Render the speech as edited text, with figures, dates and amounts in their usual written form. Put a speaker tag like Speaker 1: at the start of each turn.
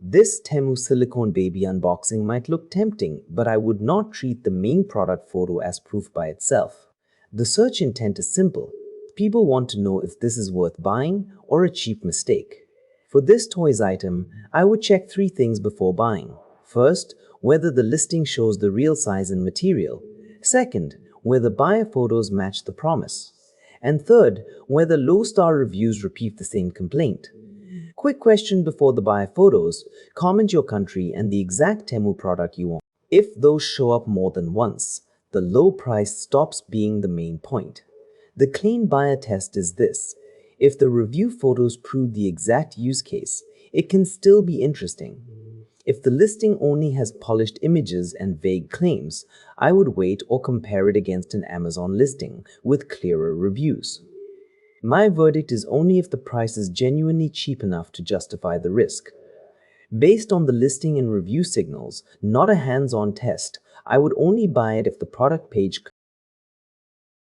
Speaker 1: This Temu Silicone Baby unboxing might look tempting, but I would not treat the main product photo as proof by itself. The search intent is simple. People want to know if this is worth buying or a cheap mistake. For this toys item, I would check 3 things before buying. First, whether the listing shows the real size and material. Second, whether buyer photos match the promise. And third, whether low-star reviews repeat the same complaint. Quick question before the buyer photos: comment your country and the exact Temu product you want. If those show up more than once, the low price stops being the main point. The clean buyer test is this: if the review photos prove the exact use case, it can still be interesting. If the listing only has polished images and vague claims, I would wait or compare it against an Amazon listing with clearer reviews. My verdict is only if the price is genuinely cheap enough to justify the risk. Based on the listing and review signals, not a hands-on test, I would only buy it if the product page